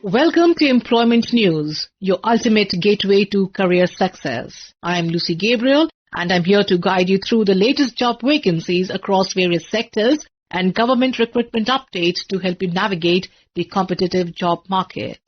Welcome to Employment News, your ultimate gateway to career success. I am Lucy Gabriel and I'm here to guide you through the latest job vacancies across various sectors and government recruitment updates to help you navigate the competitive job market.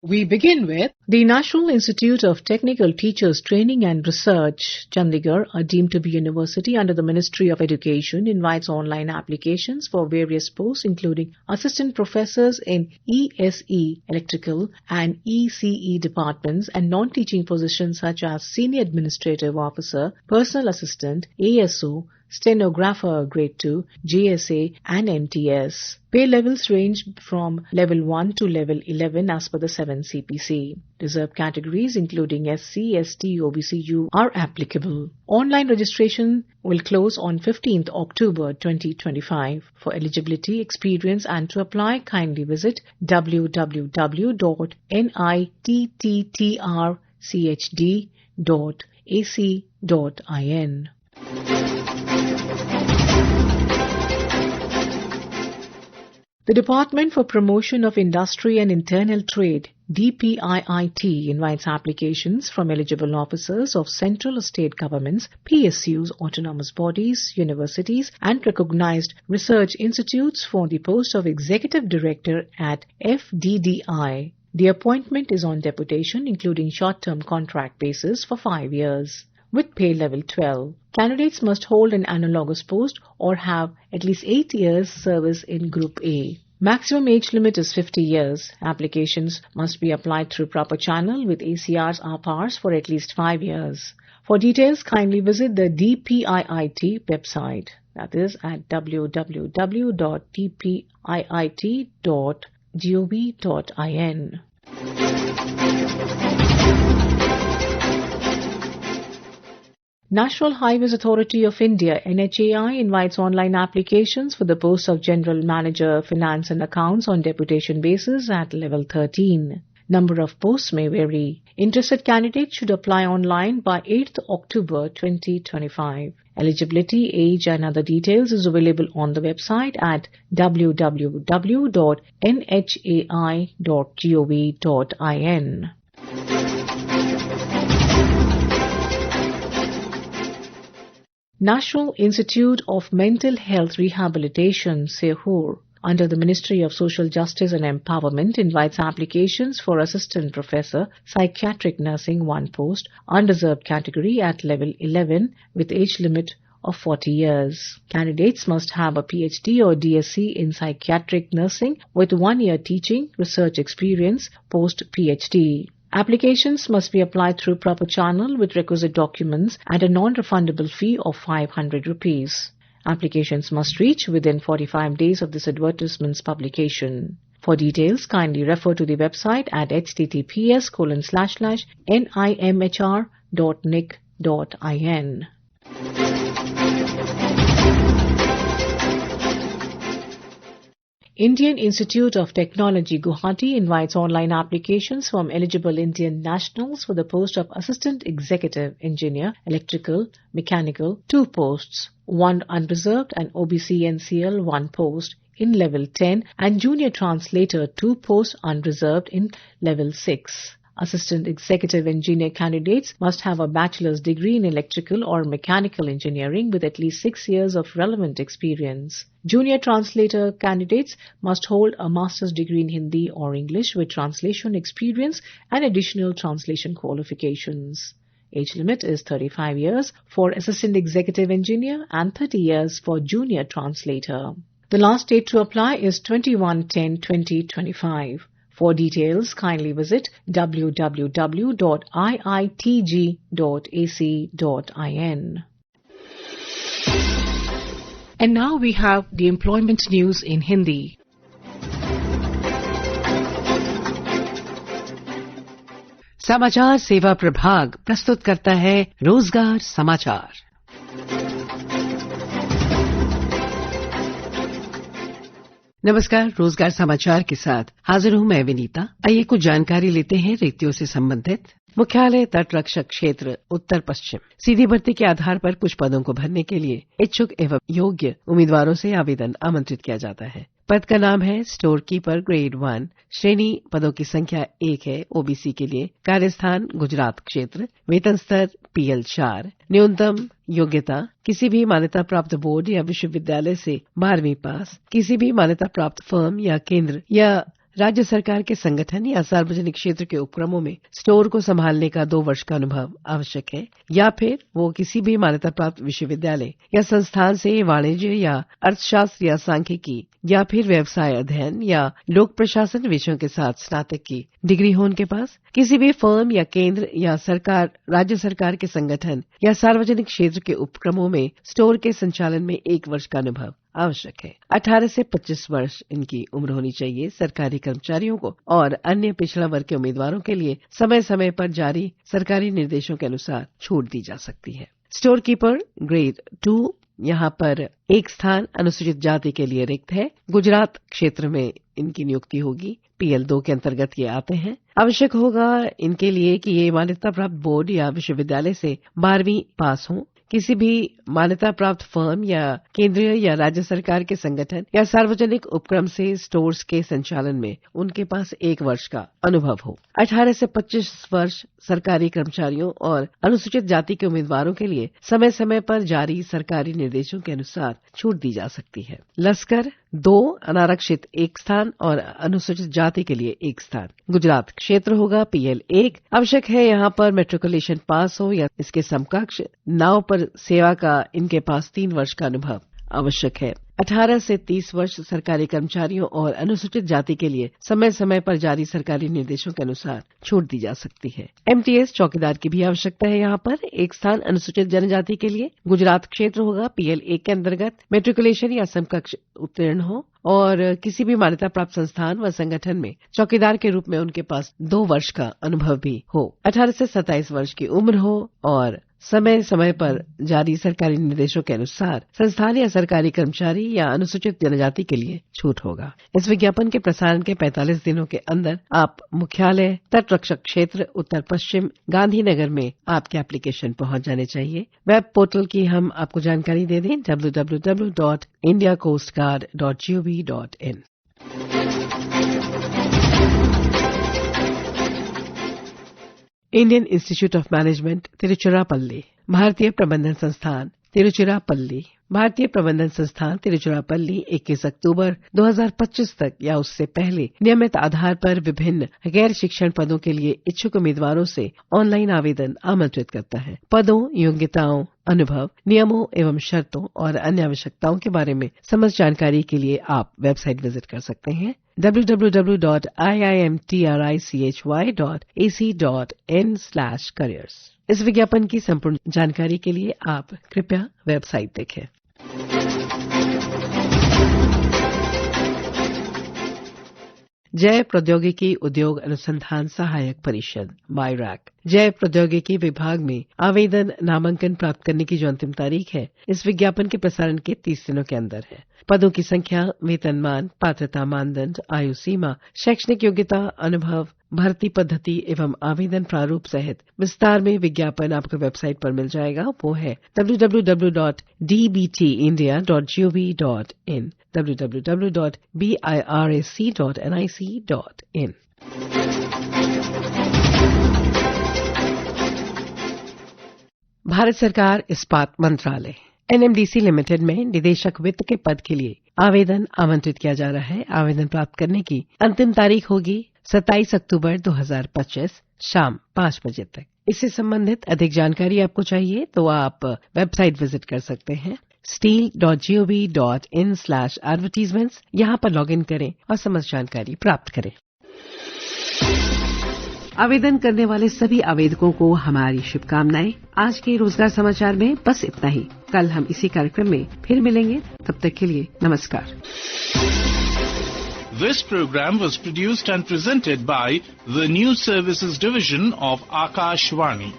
We begin with the National Institute of Technical Teachers Training and Research, Chandigarh, a deemed to be university under the Ministry of Education, invites online applications for various posts including assistant professors in ESE, electrical and ECE departments and non-teaching positions such as senior administrative officer, personal assistant, ASO, stenographer grade 2, GSA and MTS. Pay levels range from level 1 to level 11 as per the 7 CPC. Reserved categories including SC, ST, OBC, are applicable. Online registration will close on 15th October 2025. For eligibility, experience and to apply, kindly visit www.nitttrchd.ac.in. The Department for Promotion of Industry and Internal Trade, DPIIT, invites applications from eligible officers of central or state governments, PSUs, autonomous bodies, universities and recognized research institutes for the post of Executive Director at FDDI. The appointment is on deputation, including short-term contract basis for 5 years. With pay level 12. Candidates must hold an analogous post or have at least 8 years service in Group A. Maximum age limit is 50 years. Applications must be applied through proper channel with ACRs RPARs for at least 5 years. For details, kindly visit the DPIIT website. That is at www.dpiit.gov.in. National Highways Authority of India, NHAI, invites online applications for the post of General Manager, Finance and Accounts on deputation basis at level 13. Number of posts may vary. Interested candidates should apply online by 8th October 2025. Eligibility, age and other details is available on the website at www.nhai.gov.in. National Institute of Mental Health Rehabilitation, Sehur, under the Ministry of Social Justice and Empowerment, invites applications for Assistant Professor, Psychiatric Nursing 1 post, unreserved category at level 11 with age limit of 40 years. Candidates must have a PhD or DSc in Psychiatric Nursing with 1 year teaching, research experience, post-PhD. Applications must be applied through proper channel with requisite documents at a non-refundable fee of 500 rupees. Applications must reach within 45 days of this advertisement's publication. For details, kindly refer to the website at https://nimhr.nic.in. Indian Institute of Technology, Guwahati, invites online applications from eligible Indian nationals for the post of Assistant Executive Engineer, Electrical, Mechanical, 2 posts, 1 unreserved and OBC NCL 1 post in level 10 and Junior Translator 2 posts unreserved in level 6. Assistant Executive Engineer candidates must have a bachelor's degree in electrical or mechanical engineering with at least 6 years of relevant experience. Junior Translator candidates must hold a master's degree in Hindi or English with translation experience and additional translation qualifications. Age limit is 35 years for Assistant Executive Engineer and 30 years for Junior Translator. The last date to apply is 21/10/2025. For details, kindly visit www.iitg.ac.in. And now we have the employment news in Hindi. समाचार सेवा प्रभाग प्रस्तुत करता है रोजगार समाचार। नमस्कार, रोजगार समाचार के साथ हाजिर हूं मैं विनीता। आइए कुछ जानकारी लेते हैं रिक्तियों से संबंधित। मुख्यालय तटरक्षक क्षेत्र उत्तर पश्चिम। सीधी भर्ती के आधार पर कुछ पदों को भरने के लिए इच्छुक एवं योग्य उम्मीदवारों से आवेदन आमंत्रित किया जाता है। पद का नाम है स्टोर कीपर ग्रेड 1। श्रेणी पदों की संख्या 1 है। ओबीसी के लिए कार्यस्थान गुजरात क्षेत्र। वेतन स्तर PL 4। न्यूनतम योग्यता किसी भी मान्यता प्राप्त बोर्ड या विश्वविद्यालय से 12वीं पास। किसी भी मान्यता प्राप्त फर्म या केंद्र या राज्य सरकार के संगठन या सार्वजनिक क्षेत्र के उपक्रमों में स्टोर को संभालने का 2 वर्ष का अनुभव आवश्यक है, या फिर वो किसी भी मान्यता प्राप्त विश्वविद्यालय या संस्थान से वाणिज्य या अर्थशास्त्र या सांख्यिकी या फिर व्यवसाय अध्ययन या लोक प्रशासन विषयों के साथ स्नातक की डिग्री हो उनके पास। किसी भी फर्म या केंद्र या सरकार राज्य सरकार के संगठन या सार्वजनिक क्षेत्र के उपक्रमों में स्टोर के संचालन में 1 वर्ष का अनुभव आवश्यक है। 18 से 25 वर्ष इनकी उम्र होनी चाहिए। सरकारी कर्मचारियों को और अन्य पिछड़ा वर्ग के उम्मीदवारों के लिए समय समय पर जारी सरकारी निर्देशों के अनुसार छूट दी जा सकती है। स्टोर कीपर ग्रेड 2, यहाँ पर एक स्थान अनुसूचित जाति के लिए रिक्त है। गुजरात क्षेत्र में इनकी नियुक्ति होगी। PL 2 के अंतर्गत ये आते हैं। आवश्यक होगा इनके लिए कि ये मान्यता प्राप्त बोर्ड या विश्वविद्यालय से 12वीं पास हों। किसी भी मान्यता प्राप्त फर्म या केंद्रीय या राज्य सरकार के संगठन या सार्वजनिक उपक्रम से स्टोर्स के संचालन में उनके पास 1 वर्ष का अनुभव हो। 18 से 25 वर्ष सरकारी कर्मचारियों और अनुसूचित जाति के उम्मीदवारों के लिए समय समय पर जारी सरकारी निर्देशों के अनुसार छूट दी जा सकती है। लश्कर 2, अनारक्षित 1 स्थान और अनुसूचित जाति के लिए 1 स्थान। गुजरात क्षेत्र होगा। PL 1। आवश्यक है यहाँ पर मैट्रिकुलेशन पास हो या इसके समकक्ष। नाव पर सेवा का इनके पास 3 वर्ष का अनुभव आवश्यक है। 18 से 30 वर्ष सरकारी कर्मचारियों और अनुसूचित जाति के लिए समय समय पर जारी सरकारी निर्देशों के अनुसार छूट दी जा सकती है। MTS चौकीदार की भी आवश्यकता है। यहाँ पर 1 स्थान अनुसूचित जनजाति के लिए। गुजरात क्षेत्र होगा। PL 1 के अंतर्गत मैट्रिकुलेशन या समकक्ष उत्तीर्ण हो और किसी भी मान्यता प्राप्त संस्थान व संगठन में चौकीदार के रूप में उनके पास 2 वर्ष का अनुभव भी हो। 18 से 27 वर्ष की उम्र हो और समय समय पर जारी सरकारी निर्देशों के अनुसार संस्थान या सरकारी कर्मचारी या अनुसूचित जनजाति के लिए छूट होगा। इस विज्ञापन के प्रसारण के 45 दिनों के अंदर आप मुख्यालय तटरक्षक क्षेत्र उत्तर पश्चिम गांधीनगर में आपके एप्लीकेशन पहुंच जाने चाहिए। वेब पोर्टल की हम आपको जानकारी दे दें www.indiacoastguard.gov.in। Indian institute of management Tiruchirappalli, भारतीय प्रबंधन संस्थान तिरुचिरापल्ली। भारतीय प्रबंधन संस्थान तिरुचिरापल्ली 21 अक्टूबर 2025 तक या उससे पहले नियमित आधार पर विभिन्न गैर शिक्षण पदों के लिए इच्छुक उम्मीदवारों से ऑनलाइन आवेदन आमंत्रित करता है। पदों, योग्यताओं, अनुभव, नियमों एवं शर्तों और अन्य आवश्यकताओं के बारे में समस्त जानकारी के लिए आप वेबसाइट विजिट कर सकते हैं www.iimtrichy.ac.in/careers। इस विज्ञापन की संपूर्ण जानकारी के लिए आप कृपया वेबसाइट देखें। जैव प्रौद्योगिकी उद्योग अनुसंधान सहायक परिषद बायरैक। जैव प्रौद्योगिकी विभाग में आवेदन नामांकन प्राप्त करने की जो अंतिम तारीख है इस विज्ञापन के प्रसारण के 30 दिनों के अंदर है। पदों की संख्या, वेतनमान, पात्रता मानदंड, आयु सीमा, शैक्षणिक योग्यता, अनुभव, भर्ती पद्धति एवं आवेदन प्रारूप सहित विस्तार में विज्ञापन आपको वेबसाइट पर मिल जाएगा। वो है www.dbtindia.gov.in, www.birac.nic.in। भारत सरकार इस्पात मंत्रालय NMDC लिमिटेड में निदेशक वित्त के पद के लिए आवेदन आमंत्रित किया जा रहा है। आवेदन प्राप्त करने की अंतिम तारीख होगी 27 अक्टूबर 2025 शाम 5 बजे तक। इससे संबंधित अधिक जानकारी आपको चाहिए तो आप वेबसाइट विजिट कर सकते हैं steel.gov.in/advertisements। यहाँ पर लॉगिन करें और समस्त जानकारी प्राप्त करें। आवेदन करने वाले सभी आवेदकों को हमारी शुभकामनाएं। आज के रोजगार समाचार में बस इतना ही। कल हम इसी कार्यक्रम में फिर मिलेंगे। तब तक के लिए नमस्कार। This program was produced and presented by the News Services Division of Akashvani.